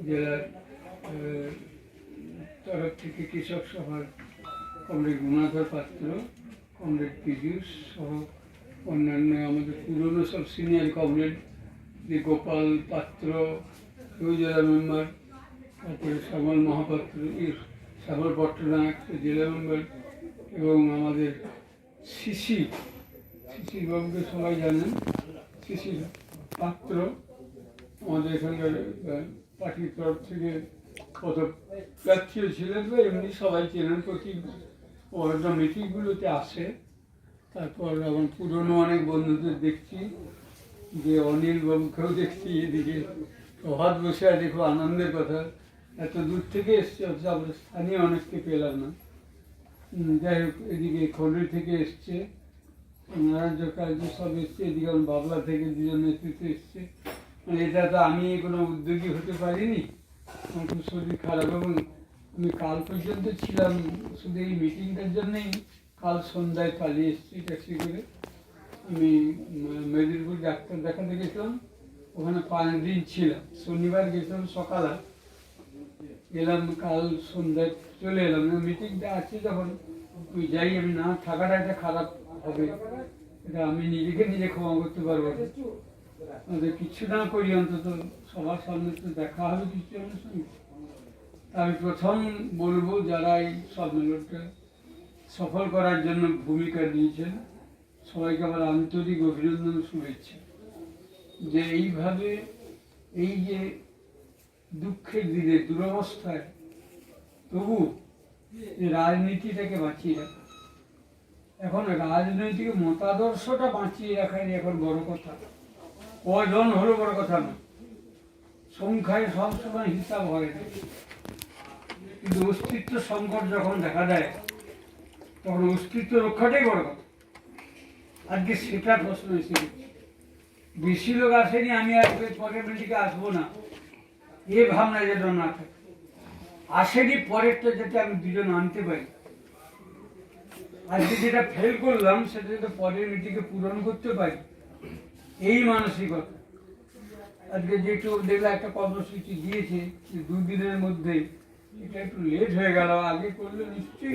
জেলার তরফ থেকে কৃষক সভার কমরেড গুণাধর পাত্র, কমরেড পীযূষ সহ অন্যান্য আমাদের পুরনো সব সিনিয়র কমরেড, যে গোপাল পাত্র জেলা মেম্বার, তারপরে শ্যামল মহাপাত্র, শ্যামল পট্টনায়ক জেলা মেম্বার, এবং আমাদের শিশির বাবুকে সবাই জানেন, শিশির পাত্র আমাদের এখানকার পার্টির তরফ থেকে পদপ্রার্থীও ছিলেন, বা এমনি সবাই চেনেন, প্রতি ওয়ার্ড মিটিংগুলোতে আসে। তারপর আমার পুরনো অনেক বন্ধুদের দেখছি, যে অনিল বাবুকেও দেখছি এদিকে, প্রভাত বসে আছে, খুব আনন্দের কথা, এত দূর থেকে এসছে, অথচ আমরা স্থানীয় অনেককে পেলাম না। যাই হোক, এদিকে খন্ডি থেকে এসছে, নারায়ণ কার্য সব এসছে, এদিকে আমার বাবলা থেকে দুজন নেতৃত্বে এসছে। মানে এটা তো আমি কোনো উদ্যোগী হতে পারিনি, আমার খুব শরীর খারাপ, এবং আমি কাল পর্যন্ত ছিলাম শুধু এই মিটিংটার জন্যেই। কাল সন্ধ্যায় পালিয়ে এসেছি ট্যাক্সি করে। আমি মেদিনীপুর ডাক্তার দেখাতে গেছিলাম, ওখানে 5 দিন ছিলাম। শনিবার গেছিলাম সকালে, এলাম কাল সন্ধ্যায় চলে এলাম। মিটিংটা আছে যখন তুই যাই, আমি না থাকাটা একটা খারাপ হবে, এটা আমি নিজেকে নিজে ক্ষমা করতে পারবো না। আমাদের কিছু না করি, অন্তত সবার সামনে তো দেখা হবে কিছু জনের সঙ্গে। আমি প্রথম বলবো, যারা এই সম্মেলনটা সফল করার জন্য ভূমিকা নিয়েছেন, সবাইকে আমার আন্তরিক অভিনন্দন, শুভেচ্ছা। যে এইভাবে এই যে দুঃখের দিনে, দুরবস্থায়, তবু রাজনীতিটাকে বাঁচিয়ে রাখা, এখন রাজনৈতিক মতাদর্শটা বাঁচিয়ে রাখাই এখন বড় কথা। কজন হলো বড় কথা না, সংখ্যায় সবসময় হিসাব হয় না, কিন্তু অস্তিত্ব সংকট যখন দেখা দেয়, তখন অস্তিত্ব রক্ষাটাই বড় কথা। আজকে সেটা প্রশ্ন এসে গেছে। বেশি লোক আসেনি, আমি আজকে পরের মিটিংয়ে আসবো না, এ ভাবনা যেন না থাকে। আসেনি, পরেরটা যাতে আমি দুজন আনতে পারি। আজকে যেটা ফেল করলাম, সেটা যাতে পরের মিটিংয়ে পূরণ করতে পারি, এই মানসিকতা। আজকে যেটু দেখলাম একটা কর্মসূচি দিয়েছে, 2 দিনের মধ্যে, এটা একটু লেট হয়ে গেল। আগে করলে নিশ্চয়ই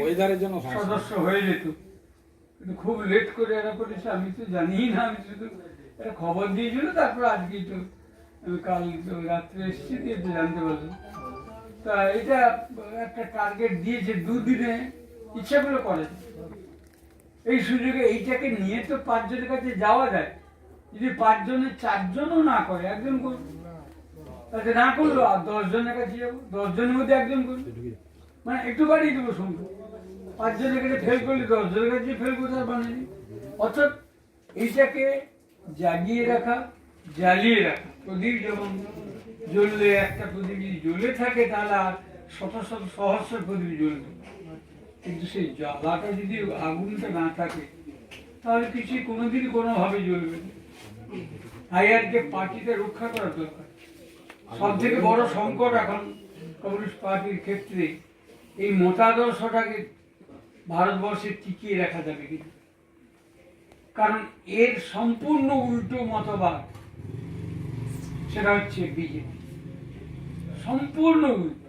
সদস্য হয়ে যেত, কিন্তু খুব লেট করে এরা করেছে, আমি তো জানিই না। আমি শুধু একটা খবর দিয়েছিল, তারপর আজকেই তো আমি কাল রাত্রে এসেছি, দিয়ে জানতে পারলাম। তা এটা একটা টার্গেট দিয়েছে, 2 দিনে ইচ্ছা করে করে। এই সুযোগে এইটাকে নিয়ে তো 5 জনের কাছে যাওয়া যায়। যদি 5 জনের 4 জনও না করে, একজন করুন, তাতে না করলো আর 10 জনের কাছে যাবো, 10 জনের মধ্যে একজন করুন, মানে একটু বাড়িয়ে দেবো সংখ্যা। 5 জনের কাছে ফেল করলে 10 জনের কাছে ফেল করতে বানিয়ে দিই। অর্থাৎ এইটাকে জাগিয়ে রাখা, জ্বালিয়ে রাখা। প্রদীপ যেমন জ্বললে, একটা প্রদীপ যদি জ্বলে থাকে, তাহলে আর শত শত সহস্র প্রদীপ জ্বলবে, কিন্তু সেই জ্বালাটা যদি, আগুনটা না থাকে, তাহলে কিছুই কোনোদিনই কোনোভাবে জ্বলবে না। তাই আজকে পার্টিকে রক্ষা করা দরকার। সব থেকে বড় সংকট এখন কমিউনিস্ট পার্টির ক্ষেত্রে এই মতাদর্শটাকে ভারতবর্ষে টিকিয়ে রাখা যাবে কিনা। কারণ এর সম্পূর্ণ উল্টো মতবাদ, সেটা হচ্ছে বিজেপি, সম্পূর্ণ উল্টো।